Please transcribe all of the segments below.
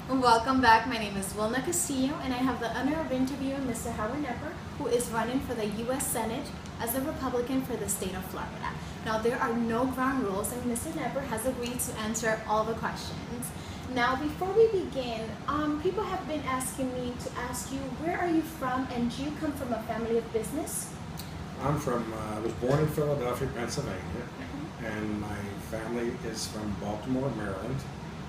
Welcome back. My name is Wilna Castillo, and I have the honor of interviewing Mr. Howard Knepper, who is running for the U.S. Senate as a Republican for the state of Florida. Now, there are no ground rules, and Mr. Knepper has agreed to answer all the questions. Now, before we begin, people have been asking me to ask you, where are you from, and do you come from a family of business? I was born in Philadelphia, Pennsylvania, and my family is from Baltimore, Maryland.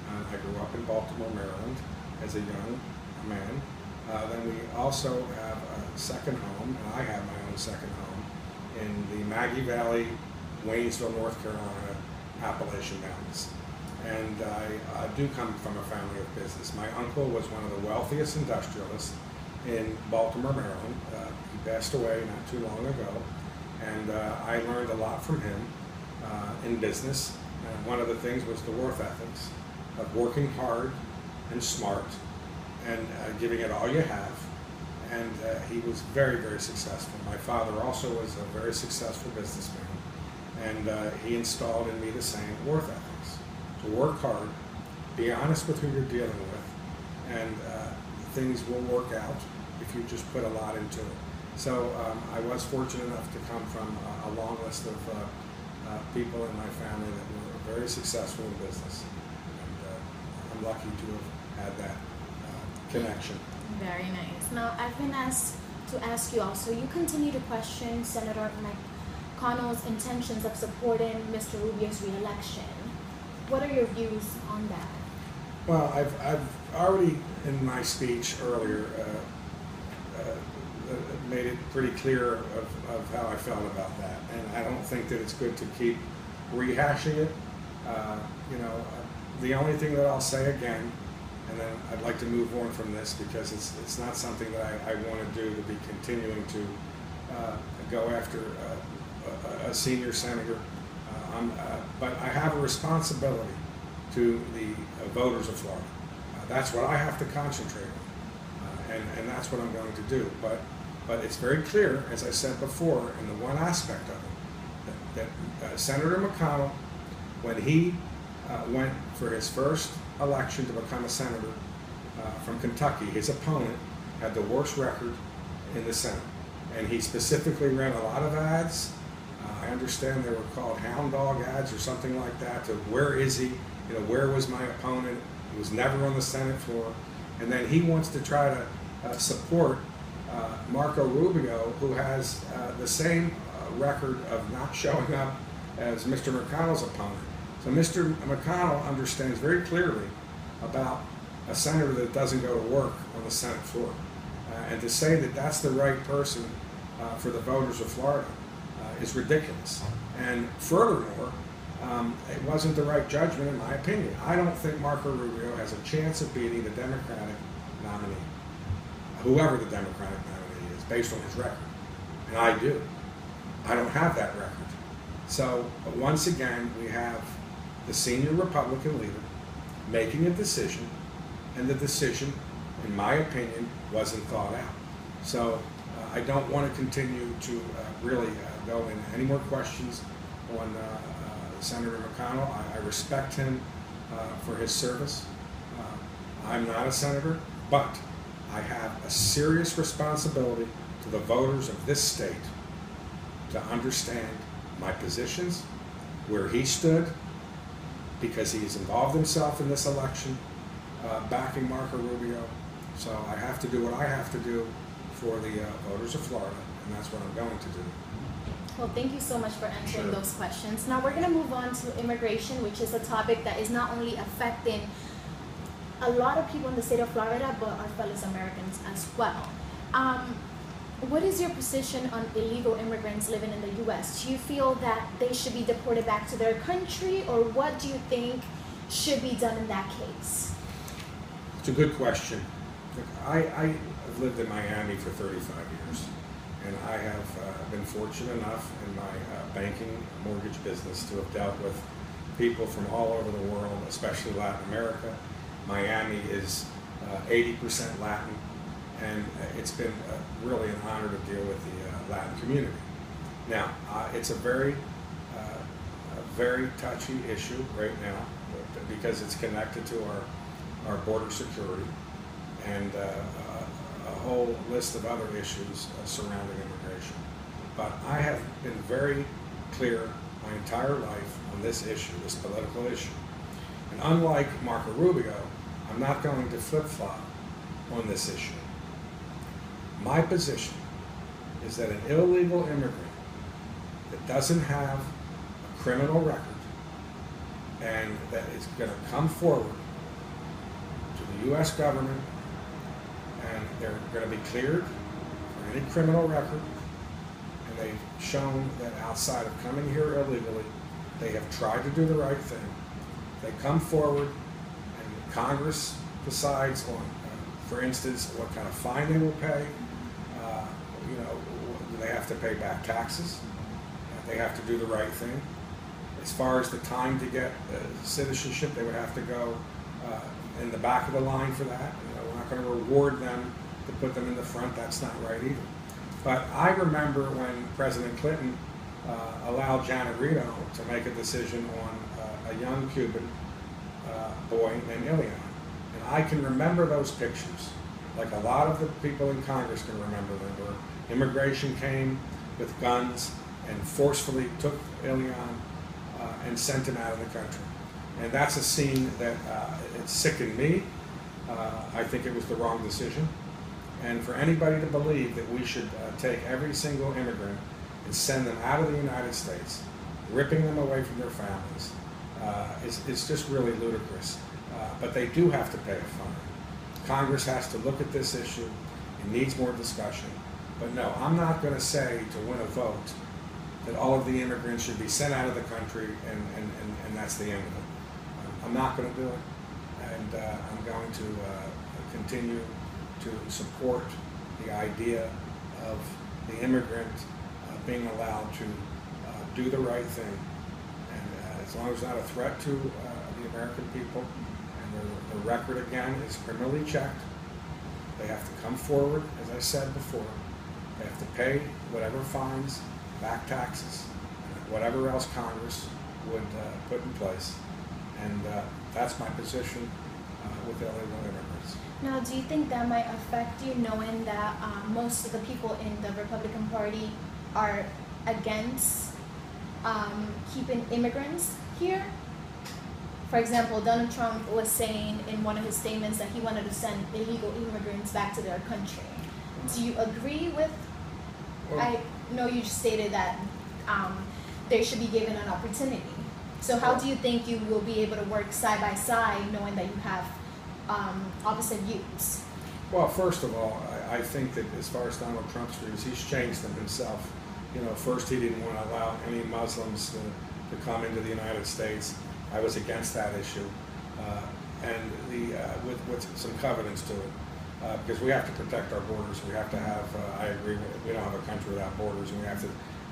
I grew up in Baltimore, Maryland as a young man. Then we also have a second home, and I have my own second home in the Maggie Valley, Waynesville, North Carolina, Appalachian Mountains. And I do come from a family of business. My uncle was one of the wealthiest industrialists in Baltimore, Maryland. He passed away not too long ago, and I learned a lot from him in business. And one of the things was the work ethics of working hard and smart and giving it all you have. And he was very, very successful. My father also was a very successful businessman, and he installed in me the same work ethics: to work hard, be honest with who you're dealing with, and things will work out if you just put a lot into it. So I was fortunate enough to come from a long list of people in my family that were very successful in business. I'm lucky to have had that connection. Very nice. Now, I've been asked to ask you also, you continue to question Senator McConnell's intentions of supporting Mr. Rubio's re-election. What are your views on that? Well, I've already in my speech earlier made it pretty clear of how I felt about that, and I don't think that it's good to keep rehashing it. The only thing that I'll say again, and then I'd like to move on from this because it's not something that I want to do, to be continuing to go after a senior senator. But I have a responsibility to the voters of Florida. That's what I have to concentrate on, and that's what I'm going to do. But it's very clear, as I said before, in the one aspect of it, that Senator McConnell, when he went for his first election to become a senator from Kentucky, his opponent had the worst record in the Senate. And he specifically ran a lot of ads. I understand they were called hound dog ads or something like that, to where is he, where was my opponent? He was never on the Senate floor. And then he wants to try to support Marco Rubio, who has the same record of not showing up as Mr. McConnell's opponent. So Mr. McConnell understands very clearly about a senator that doesn't go to work on the Senate floor. And to say that that's the right person for the voters of Florida is ridiculous. And furthermore, it wasn't the right judgment in my opinion. I don't think Marco Rubio has a chance of beating the Democratic nominee, whoever the Democratic nominee is, based on his record. And I do. I don't have that record. So once again, we have the senior Republican leader making a decision, and the decision, in my opinion, wasn't thought out. So I don't want to continue to really go into any more questions on Senator McConnell. I respect him for his service. I'm not a senator, but I have a serious responsibility to the voters of this state to understand my positions, where he stood, because he's involved himself in this election, backing Marco Rubio. So I have to do what I have to do for the voters of Florida, and that's what I'm going to do. Well, thank you so much for answering Sure. those questions. Now we're going to move on to immigration, which is a topic that is not only affecting a lot of people in the state of Florida, but our fellow Americans as well. What is your position on illegal immigrants living in the U.S.? Do you feel that they should be deported back to their country, or what do you think should be done in that case? It's a good question. Look, I have lived in Miami for 35 years, and I have been fortunate enough in my banking mortgage business to have dealt with people from all over the world, especially Latin America. Miami is 80% Latin, and it's been really an honor to deal with the Latin community. Now, it's a very touchy issue right now because it's connected to our our border security, and a whole list of other issues surrounding immigration. But I have been very clear my entire life on this issue, this political issue. And unlike Marco Rubio, I'm not going to flip-flop on this issue. My position is that an illegal immigrant that doesn't have a criminal record and that is going to come forward to the U.S. government and they're going to be cleared for any criminal record, and they've shown that outside of coming here illegally, they have tried to do the right thing. They come forward and Congress decides on, for instance, what kind of fine they will pay. Do they have to pay back taxes? They have to do the right thing. As far as the time to get citizenship, they would have to go in the back of the line for that. We're not going to reward them to put them in the front. That's not right either. But I remember when President Clinton allowed Janet Reno to make a decision on a young Cuban boy named Ilian. And I can remember those pictures, like a lot of the people in Congress can remember them, where immigration came with guns and forcefully took Ilian and sent him out of the country. And that's a scene that it sickened me. I think it was the wrong decision. And for anybody to believe that we should take every single immigrant and send them out of the United States, ripping them away from their families, it's just really ludicrous. But they do have to pay a fine. Congress has to look at this issue. It needs more discussion. But no, I'm not going to say to win a vote that all of the immigrants should be sent out of the country and that's the end of it. I'm not going to do it. And I'm going to continue to support the idea of the immigrant being allowed to do the right thing. And as long as it's not a threat to the American people, and their record again is criminally checked, they have to come forward, as I said before. They have to pay whatever fines, back taxes, and whatever else Congress would put in place. And that's my position with illegal immigrants. Now, do you think that might affect you, knowing that most of the people in the Republican Party are against keeping immigrants here? For example, Donald Trump was saying in one of his statements that he wanted to send illegal immigrants back to their country. Do you agree with? Well, I know you stated that they should be given an opportunity. So how do you think you will be able to work side by side, knowing that you have opposite views? Well, first of all, I think that as far as Donald Trump's views, he's changed them himself. First he didn't want to allow any Muslims to come into the United States. I was against that issue, and with some covenants to it, because we have to protect our borders. We have to have. I agree. We don't have a country without borders, and we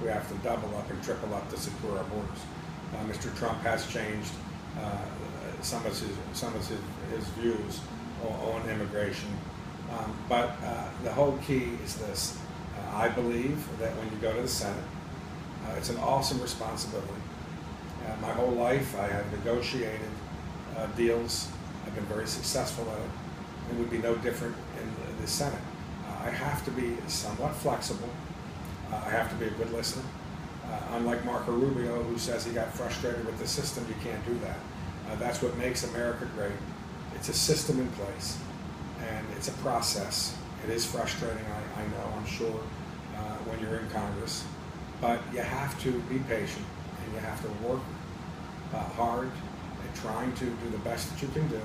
have to double up and triple up to secure our borders. Mr. Trump has changed some of his views on immigration, but the whole key is this. I believe that when you go to the Senate, it's an awesome responsibility. My whole life I have negotiated deals. I've been very successful at it. It would be no different in the Senate. I have to be somewhat flexible. I have to be a good listener. Unlike Marco Rubio, who says he got frustrated with the system, you can't do that. That's what makes America great. It's a system in place, and it's a process. It is frustrating, I know, I'm sure, when you're in Congress. But you have to be patient, and you have to work hard at trying to do the best that you can do.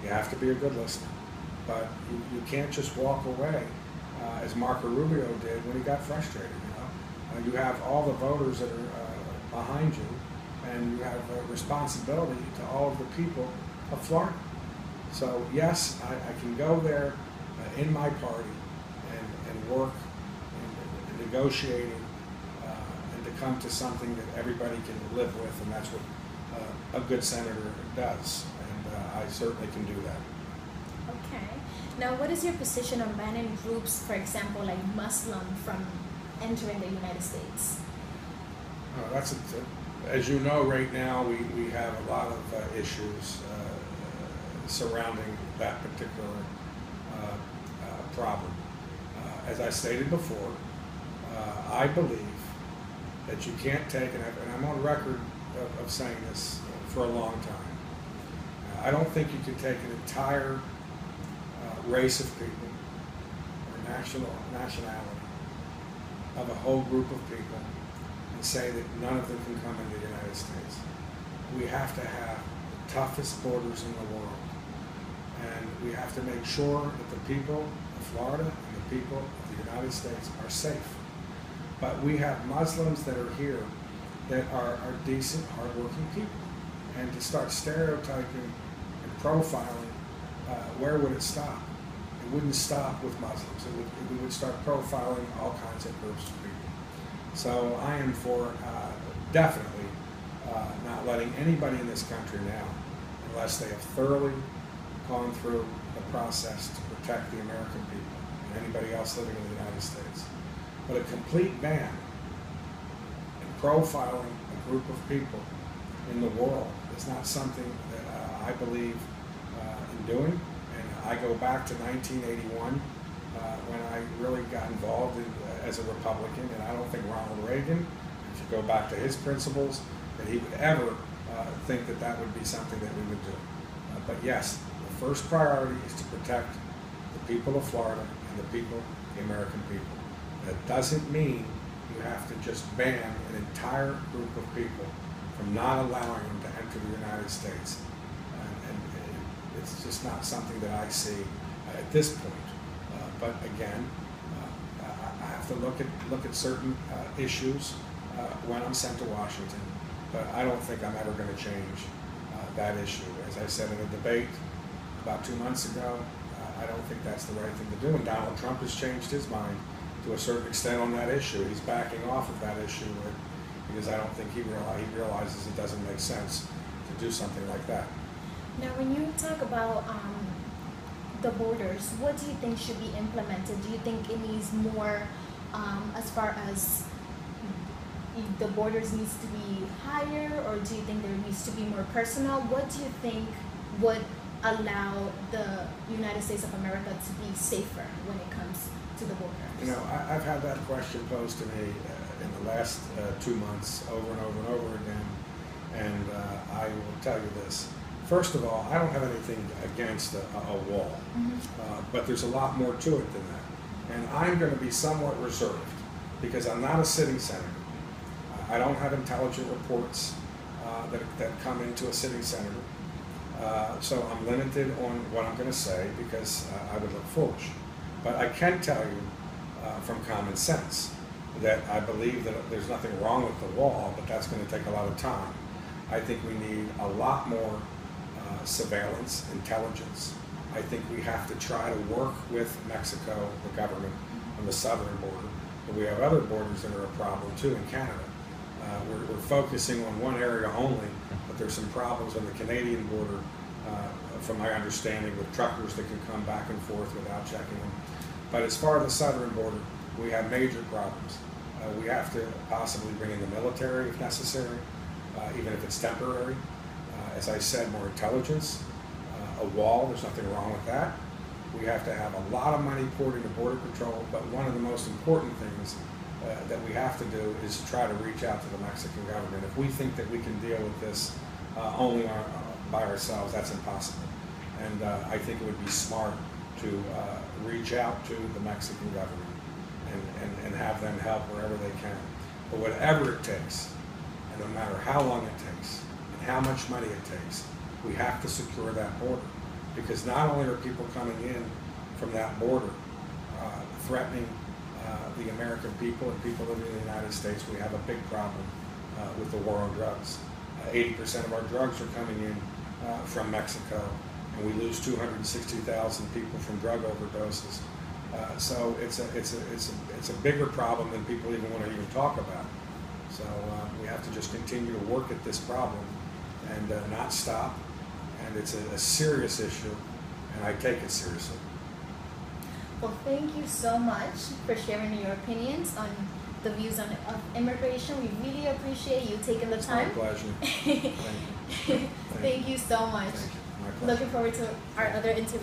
You have to be a good listener. But you can't just walk away, as Marco Rubio did when he got frustrated. You have all the voters that are behind you, and you have a responsibility to all of the people of Florida. So yes, I can go there in my party and work and negotiating and to come to something that everybody can live with, and that's what a good senator does, and I certainly can do that. Okay. Now, what is your position on banning groups, for example, like Muslim, from entering the United States? As you know, right now we have a lot of issues surrounding that particular problem. As I stated before, I believe that you can't take, and I'm on record of saying this for a long time, I don't think you can take an entire race of people or nationality of a whole group of people and say that none of them can come into the United States. We have to have the toughest borders in the world, and we have to make sure that the people of Florida and the people of the United States are safe. But we have Muslims that are here that are decent, hardworking people, and to start stereotyping and profiling, where would it stop? It wouldn't stop with Muslims. We would start profiling all kinds of groups of people. So I am for definitely not letting anybody in this country now, unless they have thoroughly gone through the process to protect the American people and anybody else living in the United States. But a complete ban in profiling a group of people in the world is not something that I believe in doing. And I go back to 1981 when I really got involved as a Republican, and I don't think Ronald Reagan, if you go back to his principles, that he would ever think that that would be something that we would do. But yes, the first priority is to protect the people of Florida and the people, the American people. That doesn't mean you have to just ban an entire group of people from not allowing them to enter the United States. And it's just not something that I see at this point. But again, I have to look at certain issues when I'm sent to Washington. But I don't think I'm ever going to change that issue. As I said in a debate about 2 months ago, I don't think that's the right thing to do. And Donald Trump has changed his mind to a certain extent on that issue. He's backing off of that issue because I don't think he realizes it doesn't make sense to do something like that. Now, when you talk about the borders, what do you think should be implemented? Do you think it needs more, as far as the borders needs to be higher, or do you think there needs to be more personnel? What do you think would allow the United States of America to be safer when it comes to the borders? You know, I've had that question posed to me in the last 2 months over and over and over again, and I will tell you this. First of all, I don't have anything against a wall, but there's a lot more to it than that. And I'm going to be somewhat reserved because I'm not a sitting senator. I don't have intelligent reports that come into a sitting senator. So I'm limited on what I'm going to say because I would look foolish. But I can tell you from common sense that I believe that there's nothing wrong with the wall, but that's going to take a lot of time. I think we need a lot more surveillance, intelligence. I think we have to try to work with Mexico, the government, on the southern border. But we have other borders that are a problem too in Canada. We're focusing on one area only, but there's some problems on the Canadian border, from my understanding, with truckers that can come back and forth without checking them. But as far as the southern border, we have major problems. We have to possibly bring in the military if necessary, even if it's temporary. As I said, more intelligence, a wall, there's nothing wrong with that. We have to have a lot of money poured into Border Patrol, but one of the most important things that we have to do is try to reach out to the Mexican government. If we think that we can deal with this only by ourselves, that's impossible. And I think it would be smart to reach out to the Mexican government and have them help wherever they can. But whatever it takes, and no matter how long it takes, and how much money it takes, we have to secure that border. Because not only are people coming in from that border threatening the American people and people living in the United States, we have a big problem with the war on drugs. 80% of our drugs are coming in from Mexico, and we lose 260,000 people from drug overdoses. So it's a bigger problem than people even want to even talk about. So we have to just continue to work at this problem and not stop. And it's a serious issue, and I take it seriously. Well, thank you so much for sharing your opinions on the views of immigration. We really appreciate you taking the time. It's my pleasure. Thank you. Thank you so much. Thank you. My pleasure. Looking forward to our other interviews.